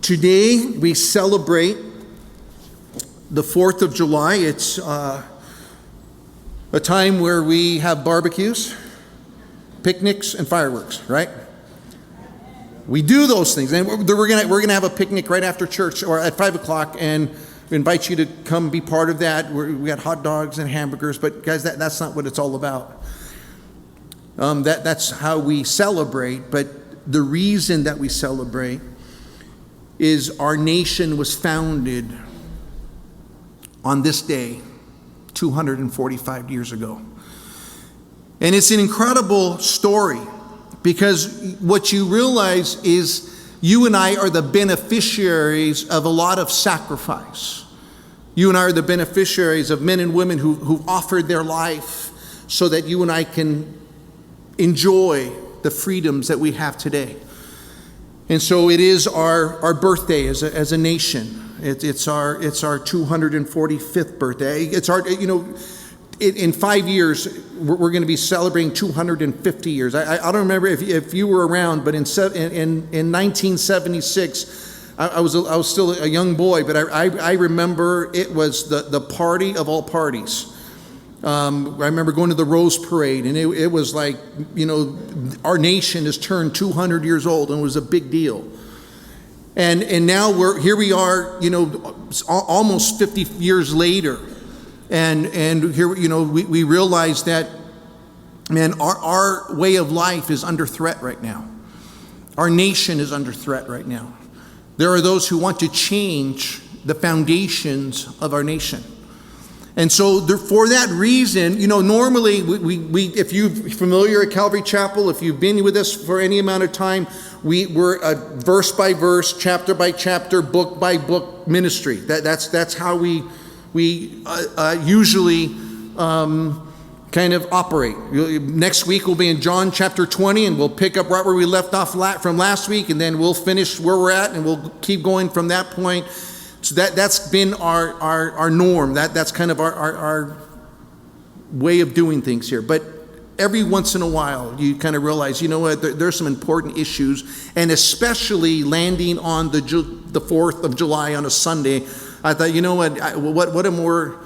Today we celebrate the 4th of July. It's a time where we have barbecues, picnics, and fireworks, right? We do those things, and we're gonna have a picnic right after church or at 5 o'clock, and we invite you to come be part of that. We got hot dogs and hamburgers, but guys, that's not what it's all about. That's how we celebrate, but the reason that we celebrate is our nation was founded on this day 245 years ago. And it's an incredible story, because what you realize is you and I are the beneficiaries of a lot of sacrifice. You and I are the beneficiaries of men and women who've offered their life so that you and I can enjoy the freedoms that we have today. And so it is our birthday as a nation. It's our 245th birthday. It's our, in 5 years, we're going to be celebrating 250 years. I don't remember if you were around, but in 1976, I was still a young boy, but I remember it was the party of all parties. I remember going to the Rose Parade, and it was like, our nation has turned 200 years old, and it was a big deal. And now here we are, almost 50 years later. And here, we realize that, man, our way of life is under threat right now. Our nation is under threat right now. There are those who want to change the foundations of our nation. And so for that reason, normally we if you're familiar at Calvary Chapel, if you've been with us for any amount of time, we're a verse by verse, chapter by chapter, book by book ministry. That's how we usually kind of operate. Next week we'll be in John chapter 20, and we'll pick up right where we left off from last week, and then we'll finish where we're at, and we'll keep going from that point. So that's been our norm. That's kind of our way of doing things here. But every once in a while, you kind of realize, there's some important issues, and especially landing on the 4th of July on a Sunday. I thought, what a more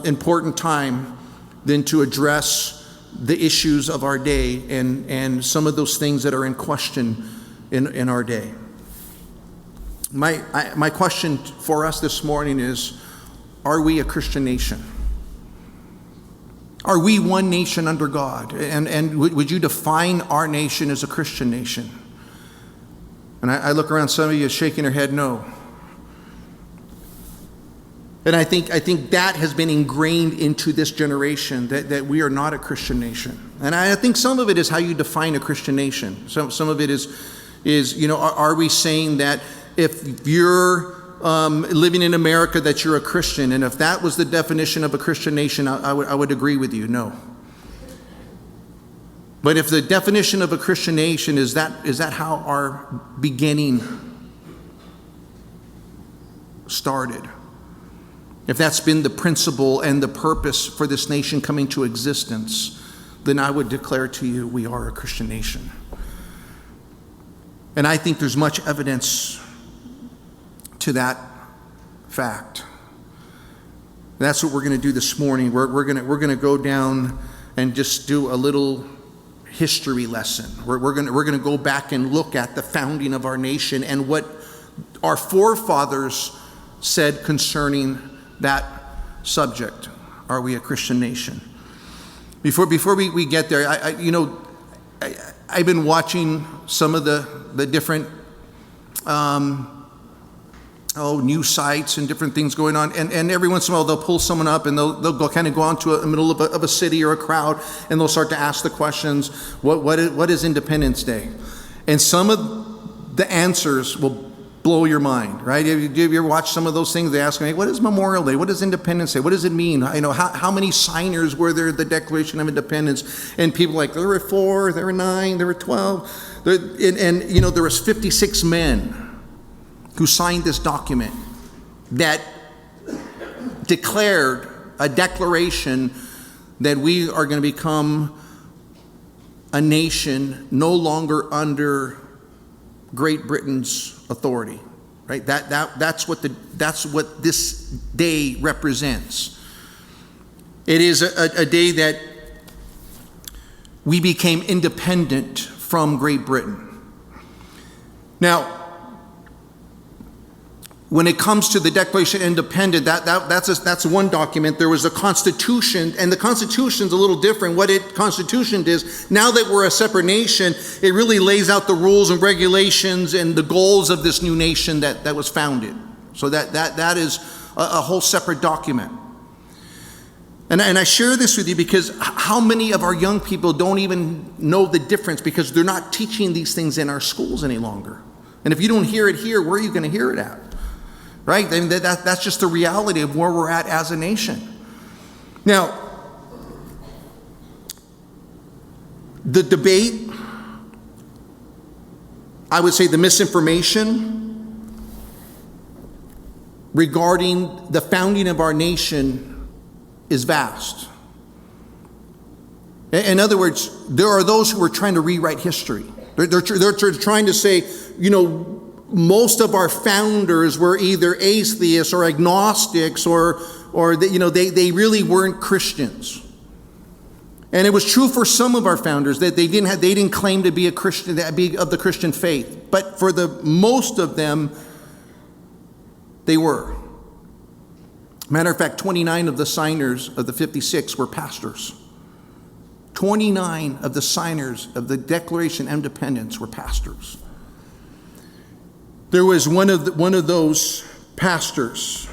important time than to address the issues of our day and some of those things that are in question in our day. My question for us this morning is, are we a Christian nation? Are we one nation under God? And would you define our nation as a Christian nation? And I look around, some of you shaking your head no. And I think that has been ingrained into this generation, that we are not a Christian nation. And I think some of it is how you define a Christian nation. Some of it is are we saying that if you're living in America that you're a Christian? And if that was the definition of a Christian nation, I would agree with you, no. But if the definition of a Christian nation is that how our beginning started? If that's been the principle and the purpose for this nation coming to existence, then I would declare to you we are a Christian nation. And I think there's much evidence to that fact. That's what we're going to do this morning. We're going to go down and just do a little history lesson. We're going to go back and look at the founding of our nation and what our forefathers said concerning that subject. Are we a Christian nation? Before we get there, I've been watching some of the different news sites and different things going on, and every once in a while they'll pull someone up and they'll go kind of go onto the middle of a city or a crowd, and they'll start to ask the questions, what is Independence Day? And some of the answers will blow your mind, right? Have you ever watched some of those things? They ask me, what is Memorial Day? What is Independence Day? What does it mean? How many signers were there at the Declaration of Independence? And people are like, there were 4, there were 9, there were 12. There was 56 men who signed this document that declared a declaration that we are going to become a nation no longer under Great Britain's authority. right? That's what this day represents. It is a day that we became independent from Great Britain. Now, when it comes to the Declaration of Independence, that's one document. There was a Constitution, and the Constitution's a little different. What Constitution is, now that we're a separate nation, it really lays out the rules and regulations and the goals of this new nation that was founded. So that is a whole separate document. And I share this with you because how many of our young people don't even know the difference because they're not teaching these things in our schools any longer. And if you don't hear it here, where are you going to hear it at? Right? I mean, that's just the reality of where we're at as a nation. Now, the debate, I would say the misinformation regarding the founding of our nation is vast. In other words, there are those who are trying to rewrite history. They're trying to say, most of our founders were either atheists or agnostics or they really weren't Christians. And it was true for some of our founders that they didn't claim to be a Christian, be of the Christian faith. But for the most of them, they were. Matter of fact, 29 of the signers of the 56 were pastors. 29 of the signers of the Declaration of Independence were pastors. There was one of those pastors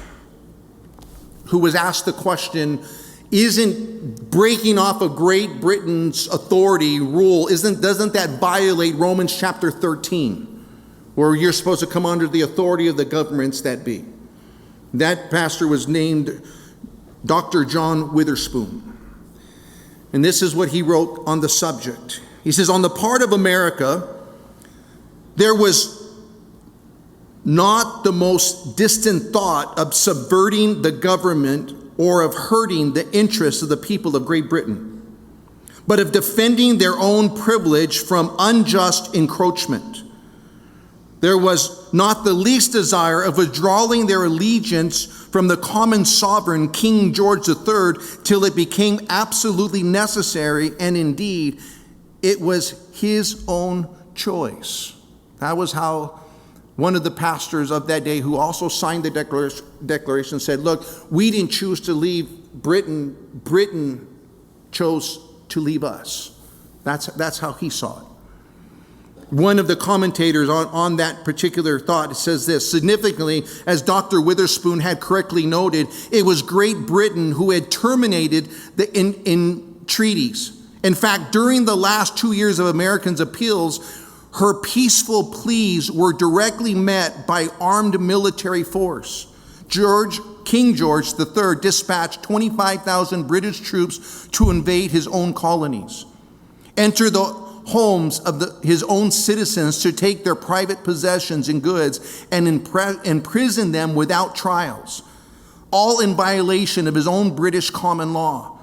who was asked the question, isn't breaking off of Great Britain's authority rule, doesn't that violate Romans chapter 13, where you're supposed to come under the authority of the governments that be? That pastor was named Dr. John Witherspoon. And this is what he wrote on the subject. He says, on the part of America, there was not the most distant thought of subverting the government or of hurting the interests of the people of Great Britain, but of defending their own privilege from unjust encroachment. There was not the least desire of withdrawing their allegiance from the common sovereign, King George III, till it became absolutely necessary, and indeed, it was his own choice. That was how one of the pastors of that day, who also signed the declaration, said, look, we didn't choose to leave Britain. Britain chose to leave us. That's how he saw it. One of the commentators on that particular thought says this, significantly, as Dr. Witherspoon had correctly noted, it was Great Britain who had terminated the entreaties. In fact, during the last 2 years of Americans' appeals, her peaceful pleas were directly met by armed military force. King George III dispatched 25,000 British troops to invade his own colonies, enter the homes of his own citizens to take their private possessions and goods, and imprison them without trials, all in violation of his own British common law.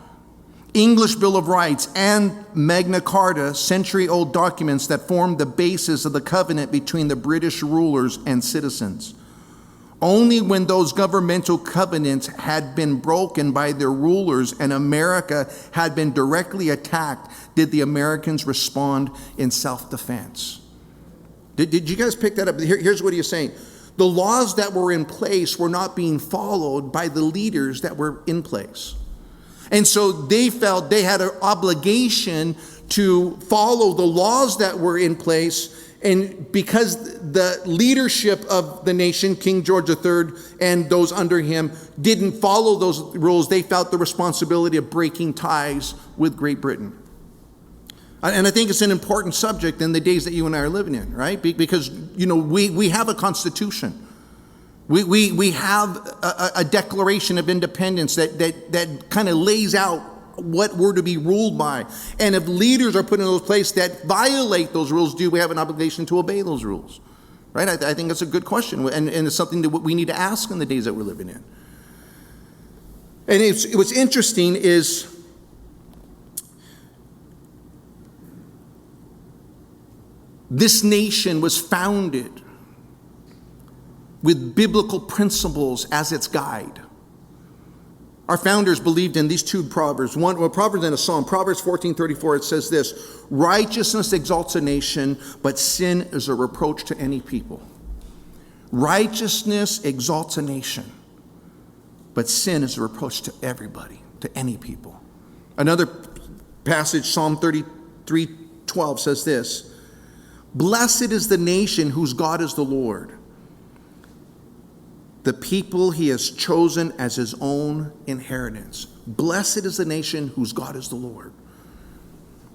English Bill of Rights and Magna Carta, century-old documents that formed the basis of the covenant between the British rulers and citizens. Only when those governmental covenants had been broken by their rulers and America had been directly attacked did the Americans respond in self-defense. Did you guys pick that up? Here's what he's saying. The laws that were in place were not being followed by the leaders that were in place. And so they felt they had an obligation to follow the laws that were in place. And because the leadership of the nation, King George III and those under him, didn't follow those rules, they felt the responsibility of breaking ties with Great Britain. And I think it's an important subject in the days that you and I are living in, right? Because, we have a constitution. We have a Declaration of Independence that kind of lays out what we're to be ruled by. And if leaders are put in those places that violate those rules, do we have an obligation to obey those rules? Right? I think that's a good question, and it's something that we need to ask in the days that we're living in. And what's interesting is this nation was founded with biblical principles as its guide. Our founders believed in these two proverbs. One proverb and a psalm. Proverbs 14:34, it says this: righteousness exalts a nation, but sin is a reproach to any people. Righteousness exalts a nation, but sin is a reproach to everybody, to any people. Another passage, Psalm 33:12, says this: blessed is the nation whose God is the Lord, the people he has chosen as his own inheritance. Blessed is the nation whose God is the Lord.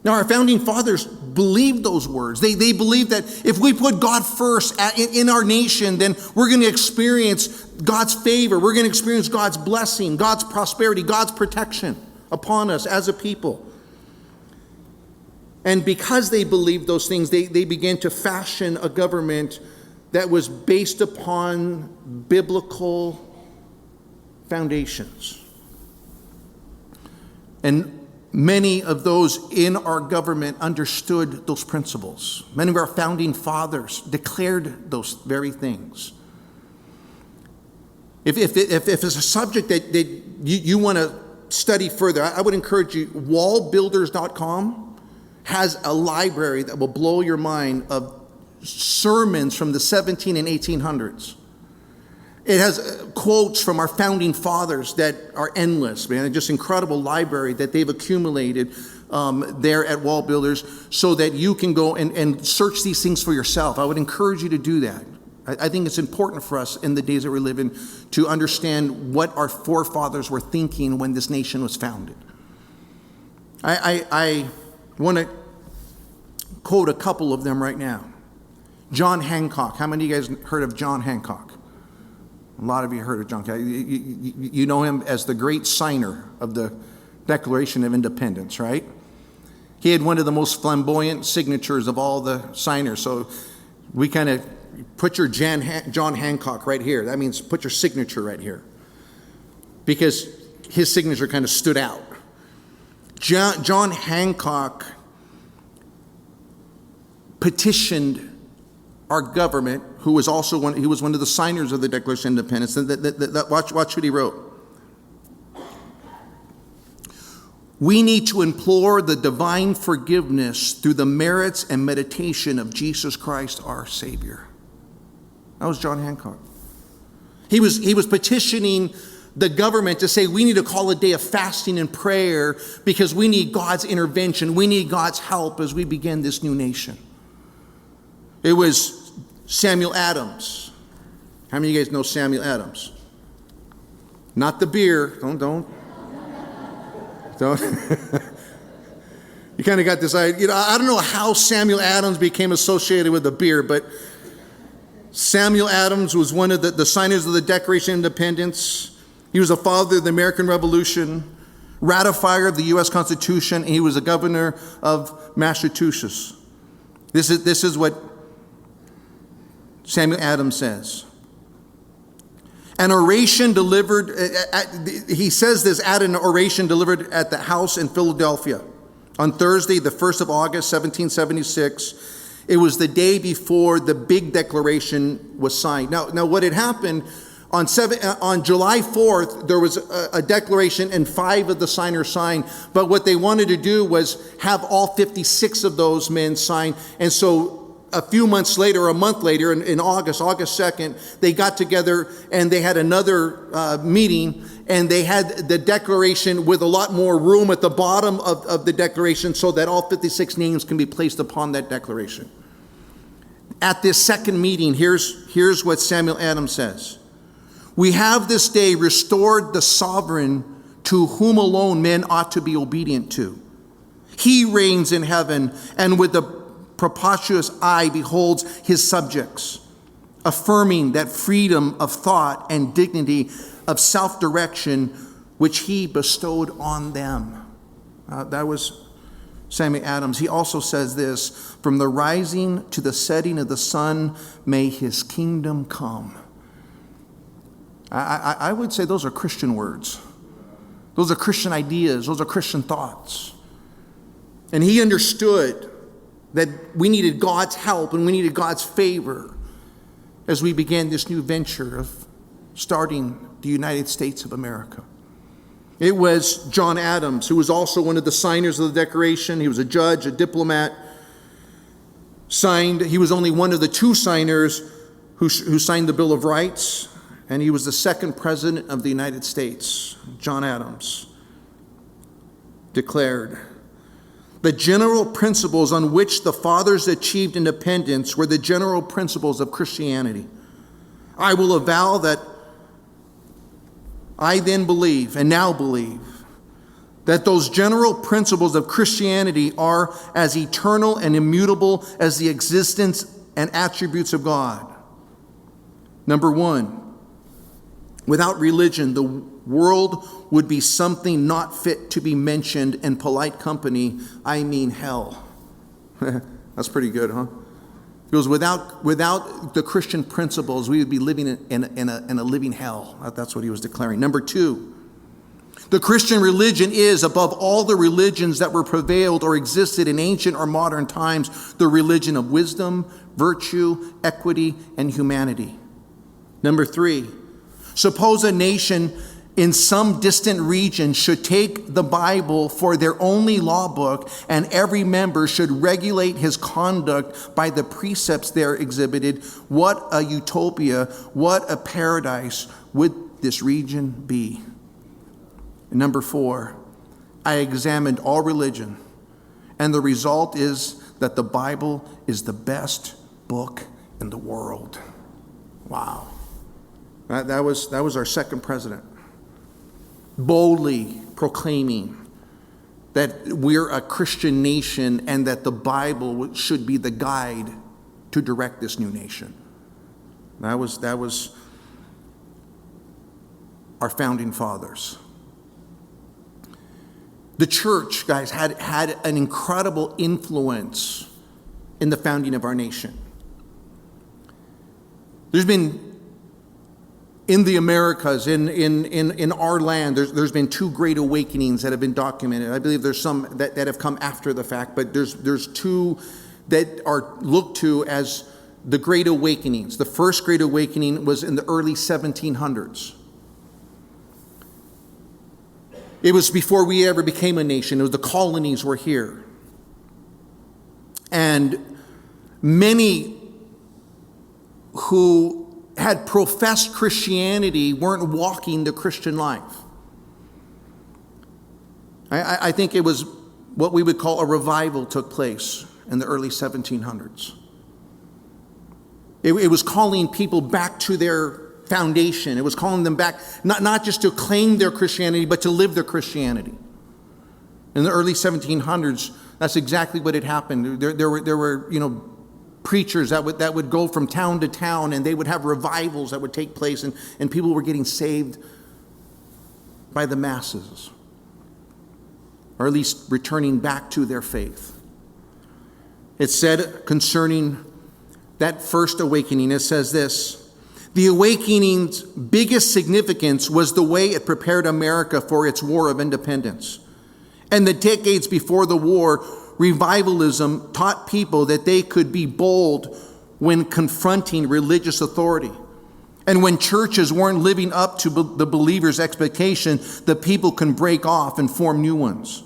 Now, our founding fathers believed those words. They believed that if we put God first in our nation, then we're going to experience God's favor. We're going to experience God's blessing, God's prosperity, God's protection upon us as a people. And because they believed those things, they began to fashion a government that was based upon biblical foundations. And many of those in our government understood those principles. Many of our founding fathers declared those very things. If it's a subject that you want to study further, I would encourage you. Wallbuilders.com has a library that will blow your mind of sermons from the 17 and 1800s. It has quotes from our founding fathers that are endless, man. Just incredible library that they've accumulated there at Wall Builders, so that you can go and search these things for yourself. I would encourage you to do that. I think it's important for us in the days that we live in to understand what our forefathers were thinking when this nation was founded. I want to quote a couple of them right now. John Hancock. How many of you guys heard of John Hancock? A lot of you heard of John Hancock. You know him as the great signer of the Declaration of Independence, right? He had one of the most flamboyant signatures of all the signers. So we kind of put your John Hancock right here. That means put your signature right here, because his signature kind of stood out. John Hancock petitioned our government, who was also one of the signers of the Declaration of Independence. Watch what he wrote. We need to implore the divine forgiveness through the merits and meditation of Jesus Christ, our Savior. That was John Hancock. He was petitioning the government to say, we need to call a day of fasting and prayer because we need God's intervention. We need God's help as we begin this new nation. It was Samuel Adams. How many of you guys know Samuel Adams? Not the beer. Don't. You kind of got this idea. I don't know how Samuel Adams became associated with the beer, but Samuel Adams was one of the signers of the Declaration of Independence. He was a father of the American Revolution, ratifier of the U.S. Constitution, and he was a governor of Massachusetts. This is what Samuel Adams says. An oration delivered, he says this at an oration delivered at the house in Philadelphia on Thursday, the 1st of August, 1776. It was the day before the big declaration was signed. Now what had happened, on July 4th, there was a declaration and 5 of the signers signed. But what they wanted to do was have all 56 of those men sign. And so a few months later, a month later, in August 2nd, they got together and they had another meeting, and they had the declaration with a lot more room at the bottom of the declaration so that all 56 names can be placed upon that declaration. At this second meeting, here's what Samuel Adams says. We have this day restored the sovereign to whom alone men ought to be obedient to. He reigns in heaven, and with the propitious eye beholds his subjects, affirming that freedom of thought and dignity of self-direction which he bestowed on them. That was Samuel Adams. He also says this: from the rising to the setting of the sun, may his kingdom come. I would say those are Christian words. Those are Christian ideas. Those are Christian thoughts. And he understood that we needed God's help and we needed God's favor as we began this new venture of starting the United States of America. It was John Adams, who was also one of the signers of the Declaration. He was a judge, a diplomat. He was only one of the two signers who signed the Bill of Rights, and he was the second president of the United States. John Adams declared, "The general principles on which the fathers achieved independence were the general principles of Christianity. I will avow that I then believe, and now believe, that those general principles of Christianity are as eternal and immutable as the existence and attributes of God. Number one, without religion, the world would be something not fit to be mentioned in polite company. I mean hell." That's pretty good, huh? He goes, without the Christian principles, we would be living in a living hell. That's what he was declaring. Number two, the Christian religion is, above all the religions that were prevailed or existed in ancient or modern times, the religion of wisdom, virtue, equity, and humanity. Number three, suppose a nation in some distant region should take the Bible for their only law book, and every member should regulate his conduct by the precepts there exhibited. What a utopia, what a paradise would this region be? And number four, I examined all religion, and the result is that the Bible is the best book in the world. Wow. That was our second president, boldly proclaiming that we're a Christian nation and that the Bible should be the guide to direct this new nation. That was our founding fathers. The church, guys, had an incredible influence in the founding of our nation. There's been, in the Americas, in our land, there's been two great awakenings that have been documented. I believe there's some that have come after the fact, but there's two that are looked to as the great awakenings. The first great awakening was in the early 1700s. It was before we ever became a nation. It was the colonies were here. And many who had professed Christianity weren't walking the Christian life. I think it was what we would call a revival took place in the early 1700s. It was calling people back to their foundation. It was calling them back, not just to claim their Christianity, but to live their Christianity. In the early 1700s, that's exactly what had happened. There were preachers that would go from town to town, and they would have revivals that would take place, and people were getting saved by the masses, or at least returning back to their faith. It said concerning that first awakening, it says this: the awakening's biggest significance was the way it prepared America for its war of independence. And the decades before the war, revivalism taught people that they could be bold when confronting religious authority. And when churches weren't living up to the believer's expectation, the people can break off and form new ones.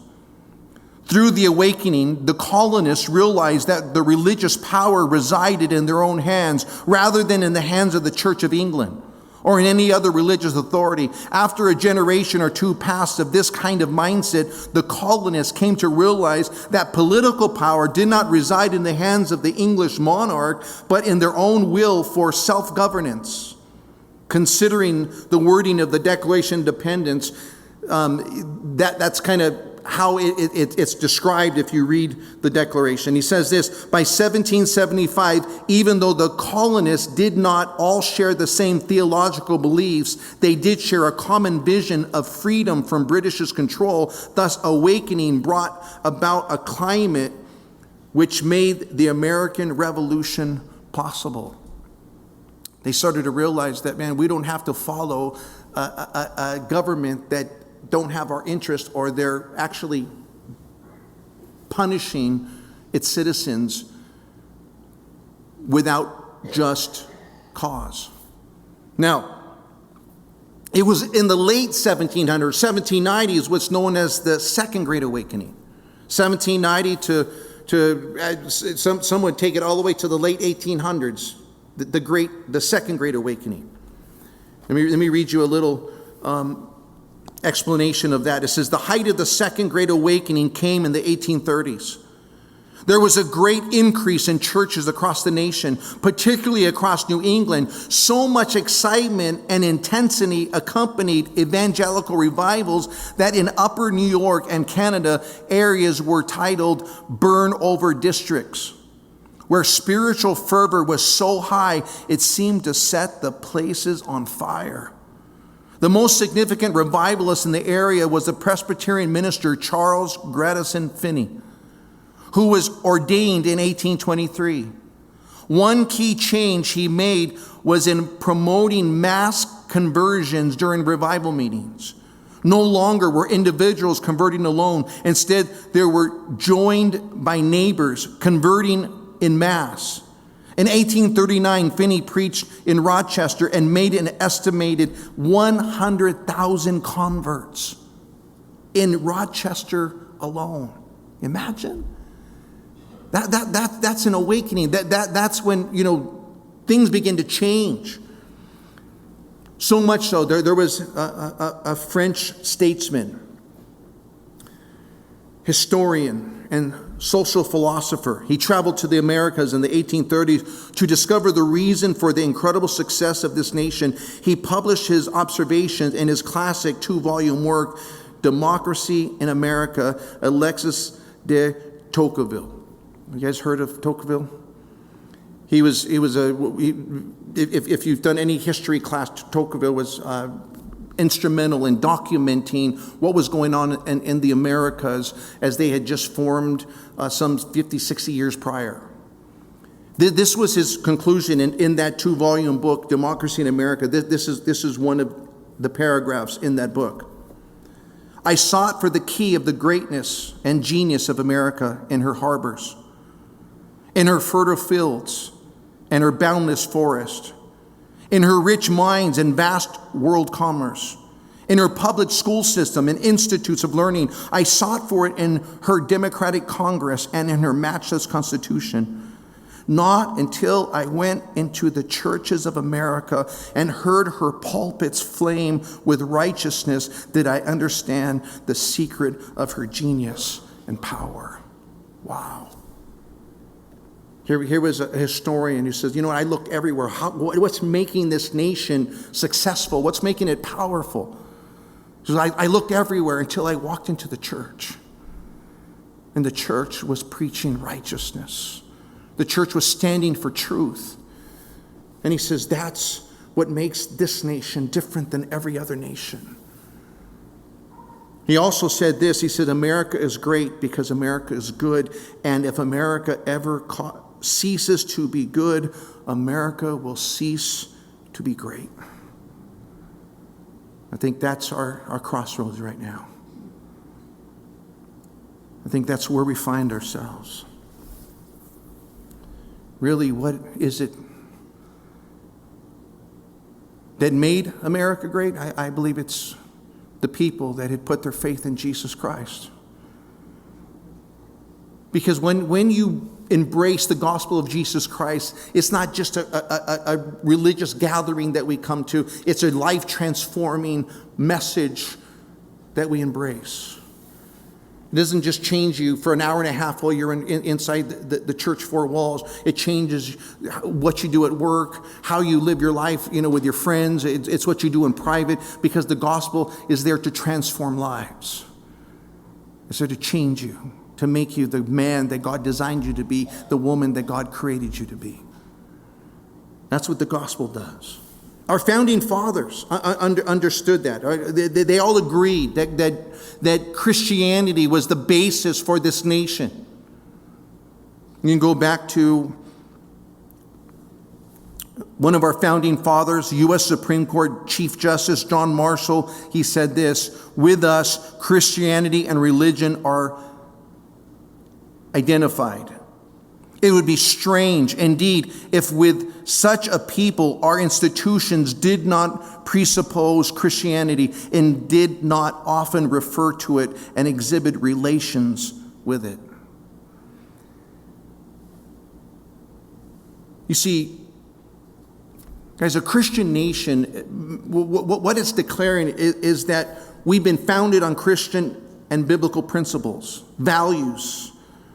Through the awakening, the colonists realized that the religious power resided in their own hands rather than in the hands of the Church of England or in any other religious authority. After a generation or two passed of this kind of mindset, the colonists came to realize that political power did not reside in the hands of the English monarch, but in their own will for self-governance. Considering the wording of the Declaration of Independence, that's kind of how it's described if you read the Declaration. He says this: by 1775, even though the colonists did not all share the same theological beliefs, they did share a common vision of freedom from British control. Thus, awakening brought about a climate which made the American Revolution possible. They started to realize that, man, we don't have to follow a government that don't have our interest, or they're actually punishing its citizens without just cause. Now, it was in the late 1700s, 1790 is what's known as the Second Great Awakening. 1790 some would take it all the way to the late 1800s, the Second Great Awakening. Let me read you a little explanation of that. It says, the height of the Second Great Awakening came in the 1830s. There was a great increase in churches across the nation, particularly across New England. So much excitement and intensity accompanied evangelical revivals that in upper New York and Canada, areas were titled burn-over districts, where spiritual fervor was so high it seemed to set the places on fire. The most significant revivalist in the area was the Presbyterian minister Charles Grandison Finney, who was ordained in 1823. One key change he made was in promoting mass conversions during revival meetings. No longer were individuals converting alone. Instead, they were joined by neighbors converting in mass. In 1839, Finney preached in Rochester and made an estimated 100,000 converts in Rochester alone. Imagine. That's an awakening. That's when, things begin to change. So much so, there was a French statesman, historian, and social philosopher. He traveled to the Americas in the 1830s to discover the reason for the incredible success of this nation. He published his observations in his classic 2-volume work, Democracy in America, Alexis de Tocqueville. You guys heard of Tocqueville? If you've done any history class, Tocqueville was instrumental in documenting what was going on in the Americas as they had just formed some 50, 60 years prior. This was his conclusion in that 2-volume book, Democracy in America. This is one of the paragraphs in that book. I sought for the key of the greatness and genius of America in her harbors, in her fertile fields and her boundless forest, in her rich mines and vast world commerce, in her public school system and institutes of learning. I sought for it in her democratic Congress and in her matchless Constitution. Not until I went into the churches of America and heard her pulpits flame with righteousness did I understand the secret of her genius and power. Wow. Here was a historian who says, I look everywhere. What's making this nation successful? What's making it powerful? He says, I looked everywhere until I walked into the church. And the church was preaching righteousness. The church was standing for truth. And he says, that's what makes this nation different than every other nation. He also said this, he said, America is great because America is good. And if America ever ceases to be good, America will cease to be great. I think that's our crossroads right now. I think that's where we find ourselves. Really, what is it that made America great? I believe it's the people that had put their faith in Jesus Christ. Because when you embrace the gospel of Jesus Christ, it's not just a religious gathering that we come to. It's a life-transforming message that we embrace. It doesn't just change you for an hour and a half while you're inside the church four walls. It changes what you do at work, how you live your life, with your friends. It's what you do in private, because the gospel is there to transform lives. It's there to change you, to make you the man that God designed you to be, the woman that God created you to be. That's what the gospel does. Our founding fathers understood that. They all agreed that Christianity was the basis for this nation. You can go back to one of our founding fathers, U.S. Supreme Court Chief Justice John Marshall. He said this, with us, Christianity and religion are identified. It would be strange, indeed, if with such a people our institutions did not presuppose Christianity and did not often refer to it and exhibit relations with it. You see, as a Christian nation, what it's declaring is that we've been founded on Christian and biblical principles, values.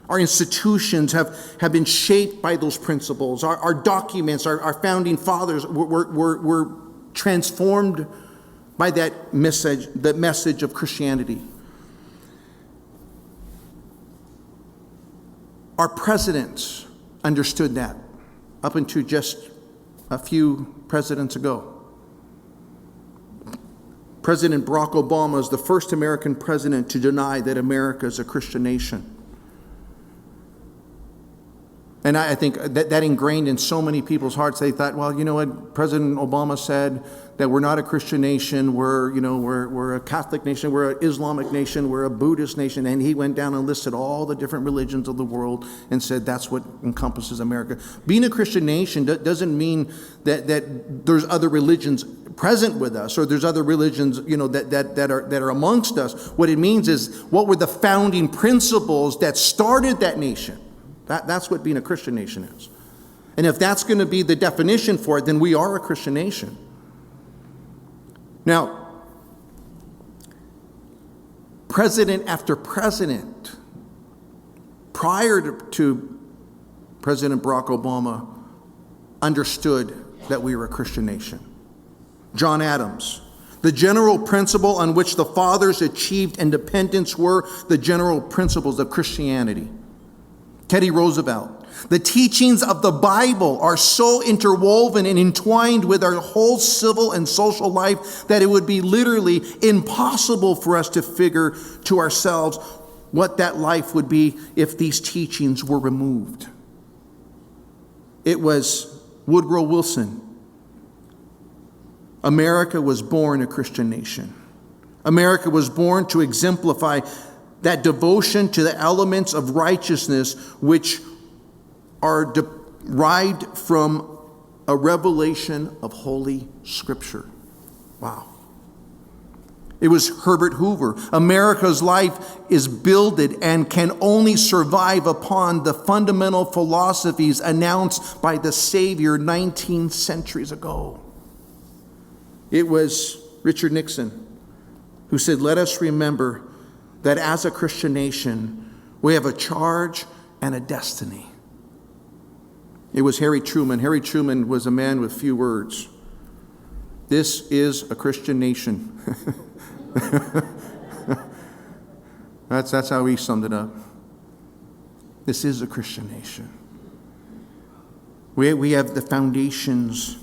Our institutions have been shaped by those principles. Our documents, our founding fathers were transformed by that message, the message of Christianity. Our presidents understood that up until just a few presidents ago. President Barack Obama is the first American president to deny that America is a Christian nation. And I think that ingrained in so many people's hearts. They thought, well, you know what? President Obama said that we're not a Christian nation. We're a Catholic nation. We're an Islamic nation. We're a Buddhist nation. And he went down and listed all the different religions of the world and said that's what encompasses America. Being a Christian nation doesn't mean that there's other religions present with us, or there's other religions, that are amongst us. What it means is, what were the founding principles that started that nation? That's what being a Christian nation is. And if that's going to be the definition for it, then we are a Christian nation. Now, president after president, prior to President Barack Obama, understood that we were a Christian nation. John Adams. The general principle on which the fathers achieved independence were the general principles of Christianity. Teddy Roosevelt. The teachings of the Bible are so interwoven and entwined with our whole civil and social life that it would be literally impossible for us to figure to ourselves what that life would be if these teachings were removed. It was Woodrow Wilson. America was born a Christian nation. America was born to exemplify that devotion to the elements of righteousness which are derived from a revelation of Holy Scripture. Wow. It was Herbert Hoover. America's life is builded and can only survive upon the fundamental philosophies announced by the Savior 19 centuries ago. It was Richard Nixon who said, "Let us remember that as a Christian nation, we have a charge and a destiny." It was Harry Truman. Harry Truman was a man with few words. This is a Christian nation. That's how he summed it up. This is a Christian nation. We have the foundations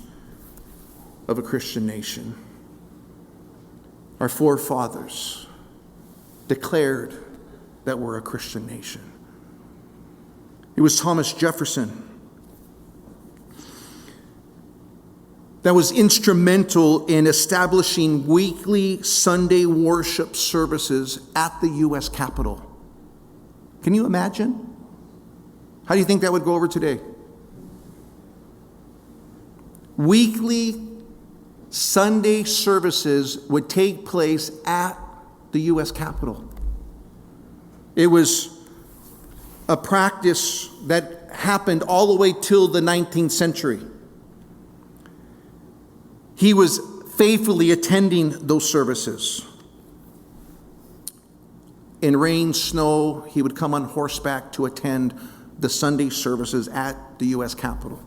of a Christian nation. Our forefathers declared that we're a Christian nation. It was Thomas Jefferson that was instrumental in establishing weekly Sunday worship services at the U.S. Capitol. Can you imagine? How do you think that would go over today? Weekly Sunday services would take place at the U.S. Capitol. It was a practice that happened all the way till the 19th century. He was faithfully attending those services. In rain, snow, he would come on horseback to attend the Sunday services at the U.S. Capitol.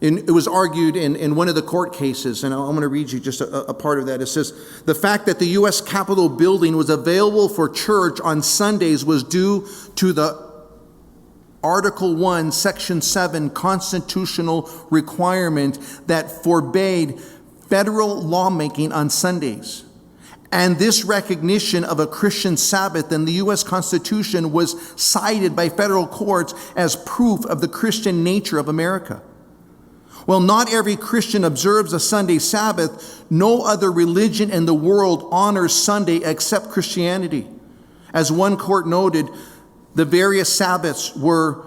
It was argued in one of the court cases, and I'm going to read you just a part of that. It says, the fact that the U.S. Capitol building was available for church on Sundays was due to the Article 1, Section 7 constitutional requirement that forbade federal lawmaking on Sundays. And this recognition of a Christian Sabbath in the U.S. Constitution was cited by federal courts as proof of the Christian nature of America. Well, not every Christian observes a Sunday Sabbath. No other religion in the world honors Sunday except Christianity. As one court noted, the various Sabbaths were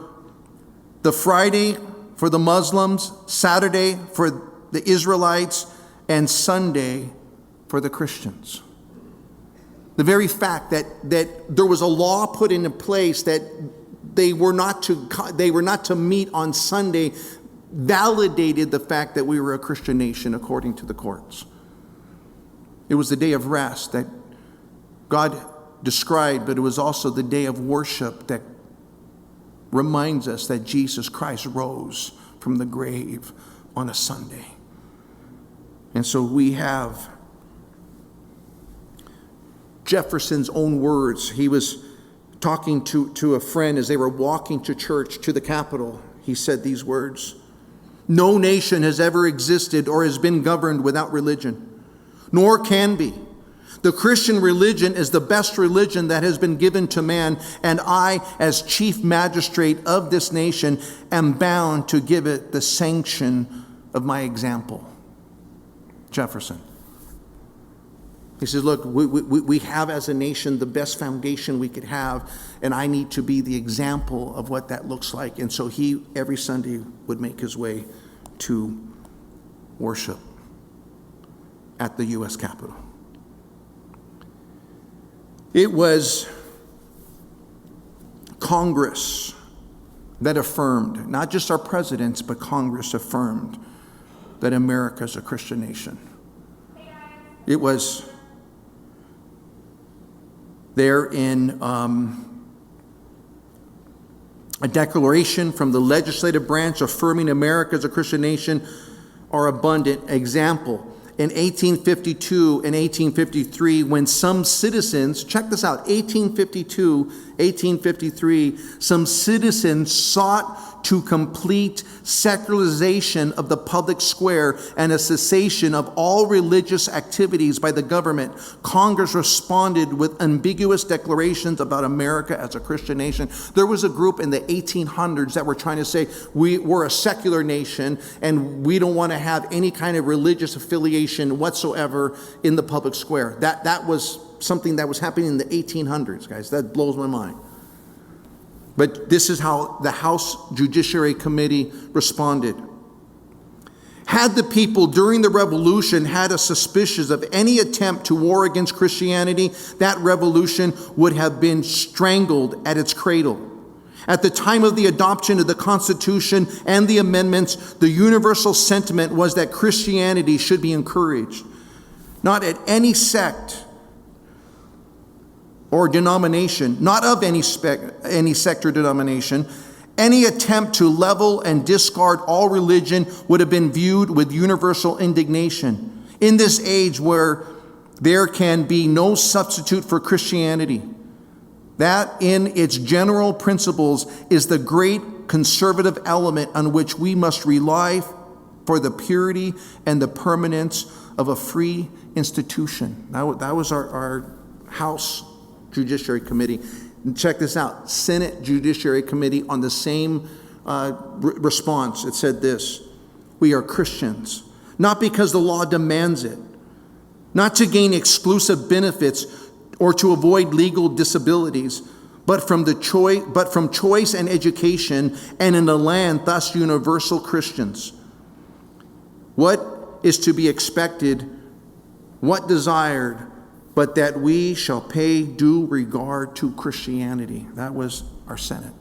The Friday for the Muslims, Saturday for the Israelites, and Sunday for the Christians. The very fact that there was a law put into place that they were not to meet on Sunday validated the fact that we were a Christian nation according to the courts. It was the day of rest that God described, but it was also the day of worship that reminds us that Jesus Christ rose from the grave on a Sunday. And so we have Jefferson's own words. He was talking to a friend as they were walking to church, to the Capitol. He said these words: "No nation has ever existed or has been governed without religion, nor can be. The Christian religion is the best religion that has been given to man, and I, as chief magistrate of this nation, am bound to give it the sanction of my example." Jefferson. He says, look, we have as a nation the best foundation we could have, and I need to be the example of what that looks like. And so he, every Sunday, would make his way to worship at the U.S. Capitol. It was Congress that affirmed, not just our presidents, but Congress affirmed that America is a Christian nation. It was there in a declaration from the legislative branch affirming America as a Christian nation are abundant. Example, in 1852 and 1853, when some citizens, check this out, 1852, 1853, some citizens sought to complete secularization of the public square and a cessation of all religious activities by the government, Congress responded with ambiguous declarations about America as a Christian nation. There was a group in the 1800s that were trying to say, we're a secular nation and we don't want to have any kind of religious affiliation whatsoever in the public square. That was something that was happening in the 1800s, guys. That blows my mind. But this is how the House Judiciary Committee responded. Had the people during the revolution had a suspicion of any attempt to war against Christianity, that revolution would have been strangled at its cradle. At the time of the adoption of the Constitution and the amendments, the universal sentiment was that Christianity should be encouraged. Not at any sect or denomination, not of any sect or denomination, any attempt to level and discard all religion would have been viewed with universal indignation. In this age where there can be no substitute for Christianity, that in its general principles is the great conservative element on which we must rely for the purity and the permanence of a free institution. That was our House Judiciary Committee. And check this out. Senate Judiciary Committee on the same response. It said this: we are Christians, not because the law demands it, not to gain exclusive benefits or to avoid legal disabilities, but from choice and education, and in a land thus universal Christians. What is to be expected, what desired, but that we shall pay due regard to Christianity. That was our Senate.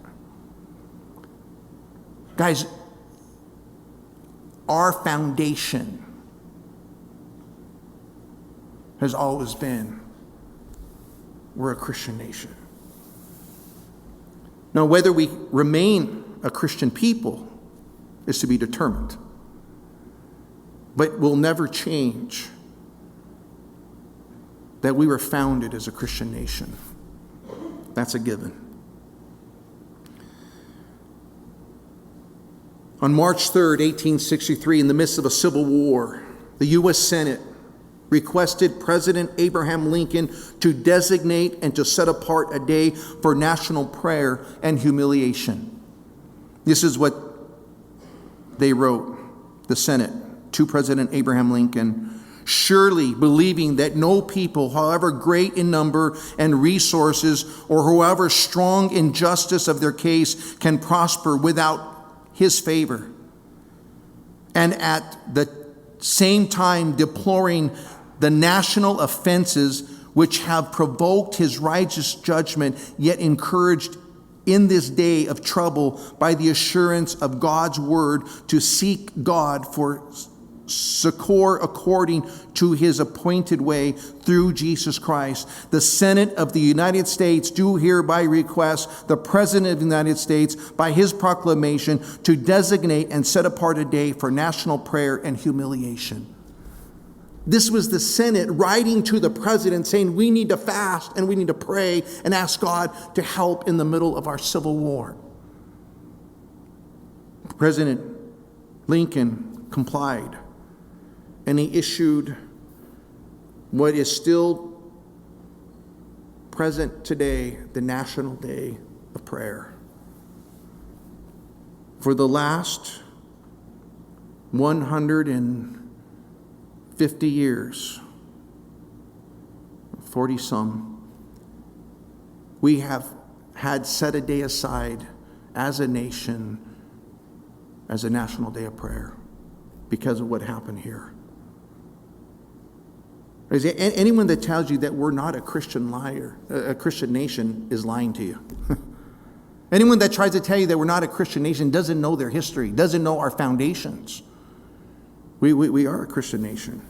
Guys, our foundation has always been, we're a Christian nation. Now, whether we remain a Christian people is to be determined, but will never change that we were founded as a Christian nation. That's a given. On March 3rd, 1863, in the midst of a civil war, the U.S. Senate requested President Abraham Lincoln to designate and to set apart a day for national prayer and humiliation. This is what they wrote, the Senate, to President Abraham Lincoln. Surely believing that no people, however great in number and resources, or however strong in justice of their case, can prosper without his favor, and at the same time deploring the national offenses which have provoked his righteous judgment, yet encouraged in this day of trouble by the assurance of God's word to seek God for succor according to his appointed way through Jesus Christ. The Senate of the United States do hereby request the President of the United States by his proclamation to designate and set apart a day for national prayer and humiliation. This was the Senate writing to the president saying we need to fast and we need to pray and ask God to help in the middle of our civil war. President Lincoln complied, and he issued what is still present today, the National Day of Prayer. For the last 150 years, 40 some, we have had set a day aside as a nation as a National Day of Prayer because of what happened here. Anyone that tells you that we're not a Christian nation is lying to you. Anyone that tries to tell you that we're not a Christian nation doesn't know their history, doesn't know our foundations. We are a Christian nation.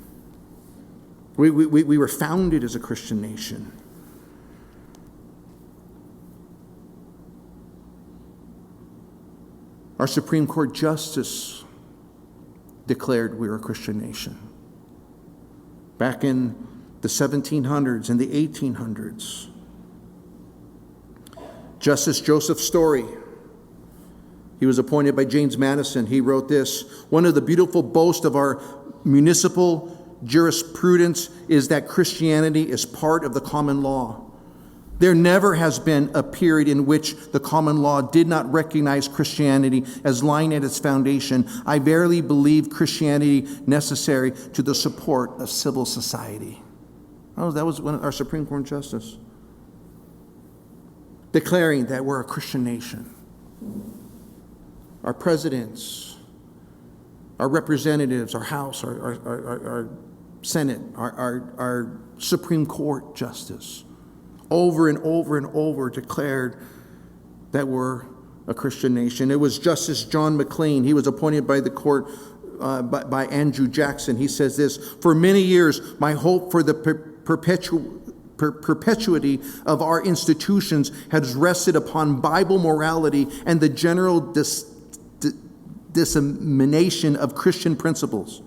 We were founded as a Christian nation. Our Supreme Court Justice declared we were a Christian nation. Back in the 1700s and the 1800s. Justice Joseph Story, he was appointed by James Madison. He wrote this: one of the beautiful boasts of our municipal jurisprudence is that Christianity is part of the common law. There never has been a period in which the common law did not recognize Christianity as lying at its foundation. I verily believe Christianity necessary to the support of civil society. That was our Supreme Court Justice declaring that we're a Christian nation. Our presidents, our representatives, our House, our Senate, our Supreme Court Justice, over and over and over declared that we're a Christian nation. It was Justice John McLean. He was appointed by the court by Andrew Jackson. He says this: for many years, my hope for the perpetuity of our institutions has rested upon Bible morality and the general dissemination of Christian principles.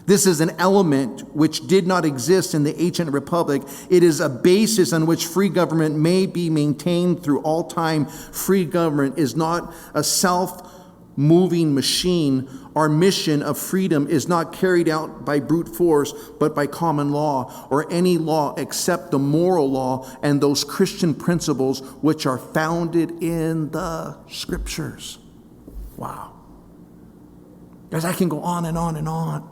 This is an element which did not exist in the ancient republic. It is a basis on which free government may be maintained through all time. Free government is not a self-moving machine. Our mission of freedom is not carried out by brute force, but by common law, or any law except the moral law and those Christian principles which are founded in the Scriptures. Wow. Guys, I can go on and on and on.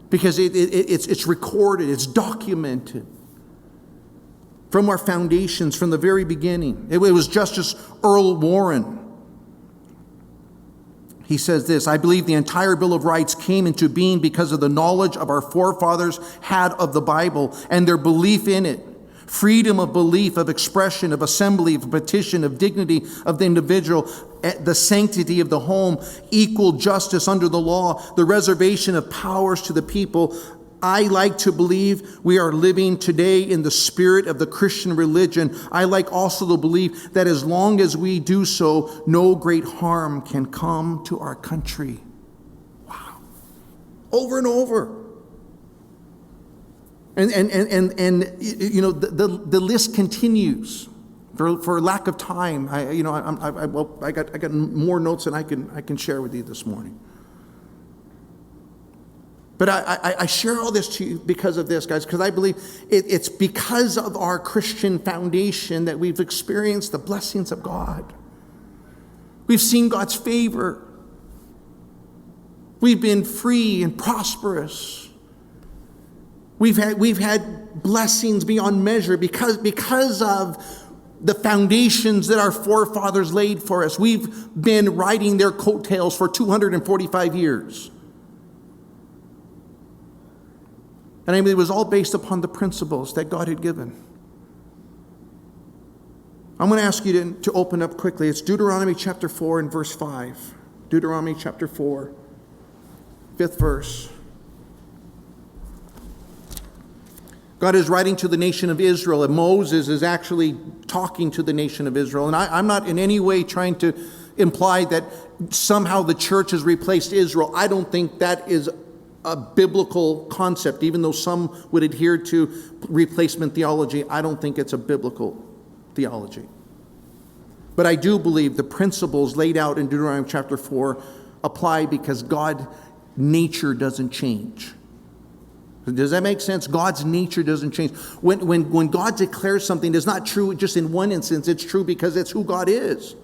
Because it's recorded, it's documented from our foundations, from the very beginning. It was Justice Earl Warren. He says this: I believe the entire Bill of Rights came into being because of the knowledge of our forefathers had of the Bible and their belief in it. Freedom of belief, of expression, of assembly, of petition, of dignity of the individual, the sanctity of the home, equal justice under the law, the reservation of powers to the people. I like to believe we are living today in the spirit of the Christian religion. I like also to believe that as long as we do so, no great harm can come to our country. Wow. Over and over. And you know, the list continues. For lack of time, I got more notes than I can share with you this morning. But I share all this to you because of this, guys, because I believe it's because of our Christian foundation that we've experienced the blessings of God. We've seen God's favor. We've been free and prosperous. We've had blessings beyond measure because of the foundations that our forefathers laid for us. We've been riding their coattails for 245 years. And I mean, it was all based upon the principles that God had given. I'm going to ask you to open up quickly. It's Deuteronomy chapter 4 and verse 5. Deuteronomy chapter 4, 5th verse. God is writing to the nation of Israel, and Moses is actually talking to the nation of Israel. And I'm not in any way trying to imply that somehow the church has replaced Israel. I don't think that is a biblical concept, even though some would adhere to replacement theology. I don't think it's a biblical theology. But I do believe the principles laid out in Deuteronomy chapter 4 apply because God's nature doesn't change. Does that make sense? God's nature doesn't change. When God declares something, it's not true just in one instance. It's true because it's who God is.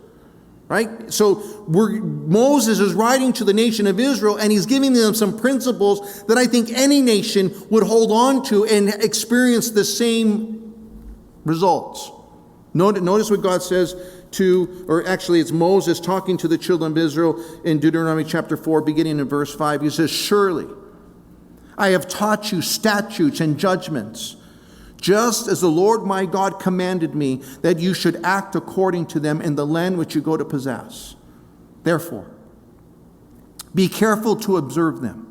Right? So Moses is writing to the nation of Israel, and he's giving them some principles that I think any nation would hold on to and experience the same results. Notice what God says it's Moses talking to the children of Israel in Deuteronomy chapter 4, beginning in verse 5. He says, "Surely I have taught you statutes and judgments, just as the Lord my God commanded me, that you should act according to them in the land which you go to possess. Therefore, be careful to observe them.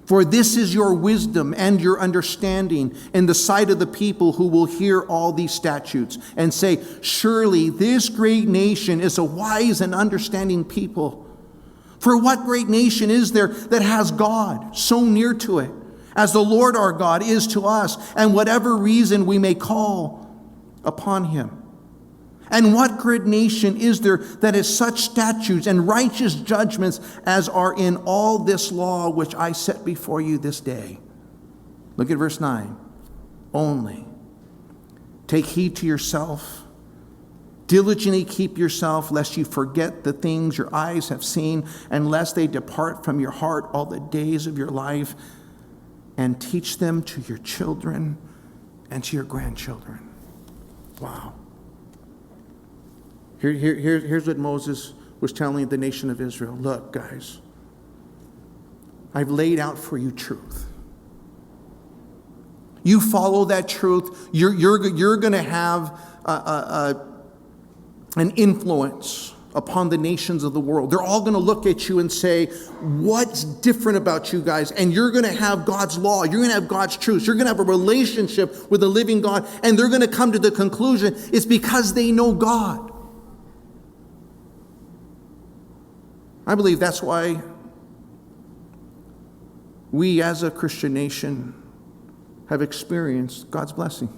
For this is your wisdom and your understanding in the sight of the people who will hear all these statutes and say, surely this great nation is a wise and understanding people. For what great nation is there that has God so near to it, as the Lord our God is to us, and whatever reason we may call upon him? And what great nation is there that has such statutes and righteous judgments as are in all this law which I set before you this day?" Look at verse 9. "Only take heed to yourself, diligently keep yourself, lest you forget the things your eyes have seen, and lest they depart from your heart all the days of your life, and teach them to your children and to your grandchildren." Wow. Here's what Moses was telling the nation of Israel. Look, guys, I've laid out for you truth. You follow that truth, you're going to have an influence upon the nations of the world. They're all going to look at you and say, what's different about you guys? And you're going to have God's law. You're going to have God's truth. You're going to have a relationship with the living God. And they're going to come to the conclusion it's because they know God. I believe that's why we as a Christian nation have experienced God's blessing.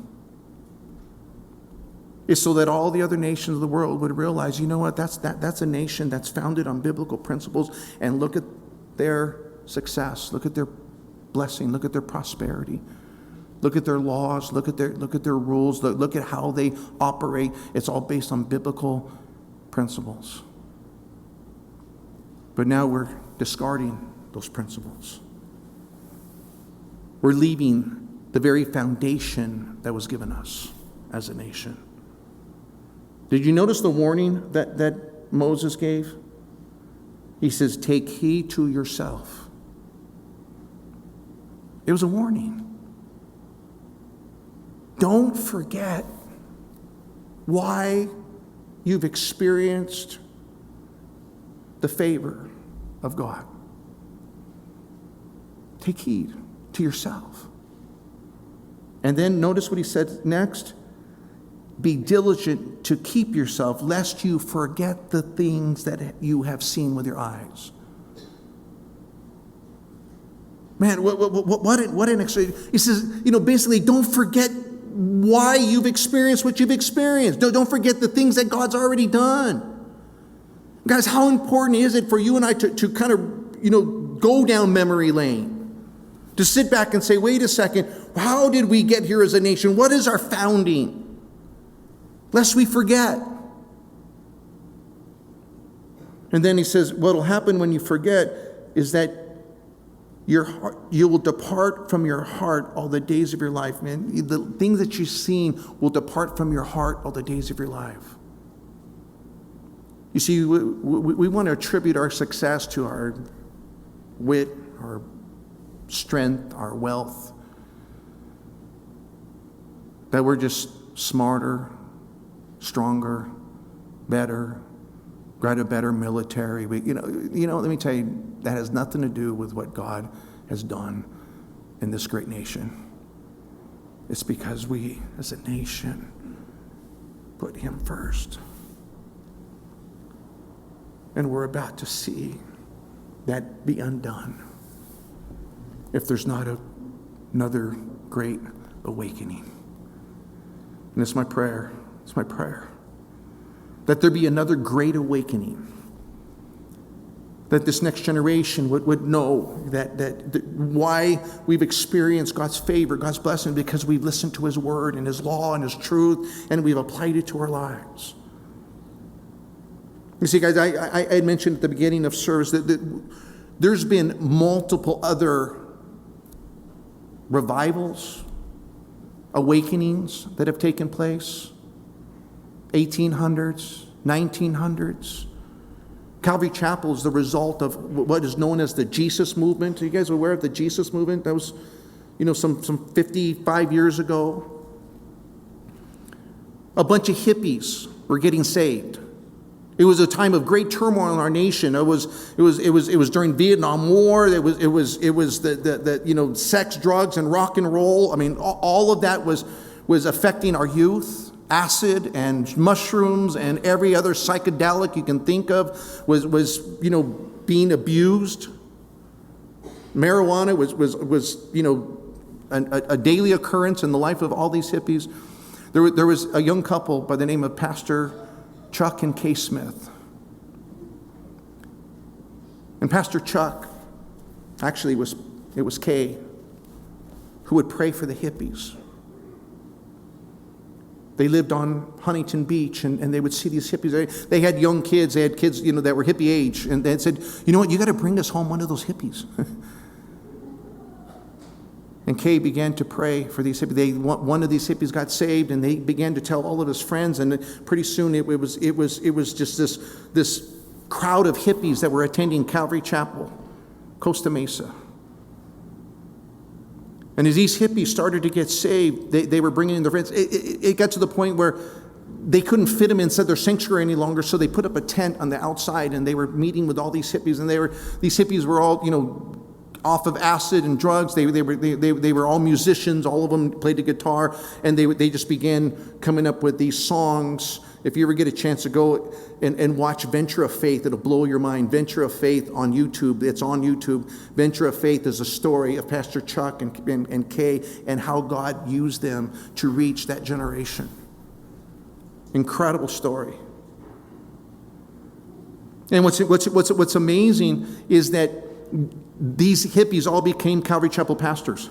It's so that all the other nations of the world would realize, you know what, that's a nation that's founded on biblical principles, and look at their success, look at their blessing, look at their prosperity, look at their laws, look at their rules, look at how they operate. It's all based on biblical principles. But now we're discarding those principles. We're leaving the very foundation that was given us as a nation. Did you notice the warning that Moses gave? He says, take heed to yourself. It was a warning. Don't forget why you've experienced the favor of God. Take heed to yourself. And then notice what he said next. Be diligent to keep yourself, lest you forget the things that you have seen with your eyes. Man, what an extra. He says, basically, don't forget why you've experienced what you've experienced. Don't forget the things that God's already done. Guys, how important is it for you and I to kind of, go down memory lane? To sit back and say, wait a second, how did we get here as a nation? What is our founding? Lest we forget. And then he says, what will happen when you forget is that Your heart, you will depart from your heart all the days of your life, man. The things that you've seen will depart from your heart all the days of your life. You see, we want to attribute our success to our wit, our strength, our wealth. That we're just smarter, stronger, better, got a better military. Let me tell you, that has nothing to do with what God has done in this great nation. It's because we, as a nation, put him first. And we're about to see that be undone if there's not another great awakening. And it's my prayer. It's my prayer that there be another great awakening. That this next generation would know that why we've experienced God's favor, God's blessing, because we've listened to his word and his law and his truth, and we've applied it to our lives. You see, guys, I had mentioned at the beginning of service that there's been multiple other revivals, awakenings that have taken place. 1800s, 1900s. Calvary Chapel is the result of what is known as the Jesus movement. Are you guys aware of the Jesus movement? That was, some 55 years ago. A bunch of hippies were getting saved. It was a time of great turmoil in our nation. It was during Vietnam War. It was the sex, drugs, and rock and roll. I mean, all of that was affecting our youth. Acid and mushrooms and every other psychedelic you can think of was being abused. Marijuana was a daily occurrence in the life of all these hippies. There was a young couple by the name of Pastor Chuck and Kay Smith. And Pastor Chuck, actually it was Kay, who would pray for the hippies. They lived on Huntington Beach, and they would see these hippies. They had young kids. They had kids, that were hippie age. And they said, you know what, you got to bring us home one of those hippies. And Kay began to pray for these hippies. One of these hippies got saved, and they began to tell all of his friends. And pretty soon it was just this crowd of hippies that were attending Calvary Chapel, Costa Mesa. And as these hippies started to get saved, they were bringing in their friends. It got to the point where they couldn't fit them inside their sanctuary any longer, so they put up a tent on the outside, and they were meeting with all these hippies. And these hippies were all, off of acid and drugs. They were all musicians. All of them played the guitar, and they just began coming up with these songs. If you ever get a chance to go and watch Venture of Faith, it'll blow your mind. Venture of Faith on YouTube. It's on YouTube. Venture of Faith is a story of Pastor Chuck and Kay and how God used them to reach that generation. Incredible story. And what's amazing is that these hippies all became Calvary Chapel pastors.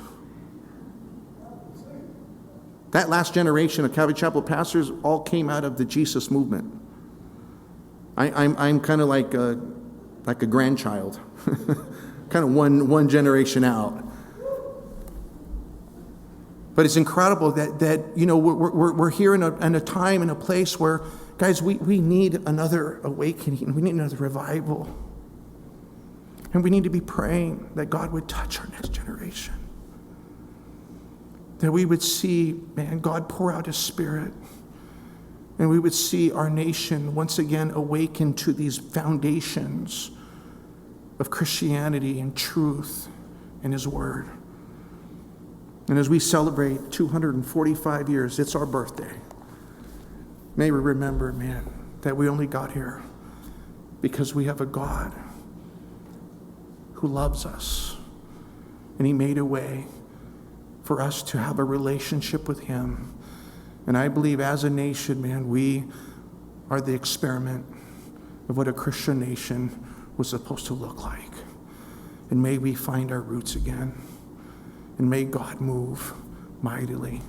That last generation of Calvary Chapel pastors all came out of the Jesus movement. I'm kind of like a grandchild, kind of one generation out. But it's incredible that we're here in a time and a place where, guys, we need another awakening. We need another revival. And we need to be praying that God would touch our next generation. That we would see, God pour out his Spirit. And we would see our nation once again awaken to these foundations of Christianity and truth and his word. And as we celebrate 245 years, it's our birthday. May we remember, that we only got here because we have a God who loves us. And he made a way for us to have a relationship with him. And I believe as a nation, we are the experiment of what a Christian nation was supposed to look like. And may we find our roots again. And may God move mightily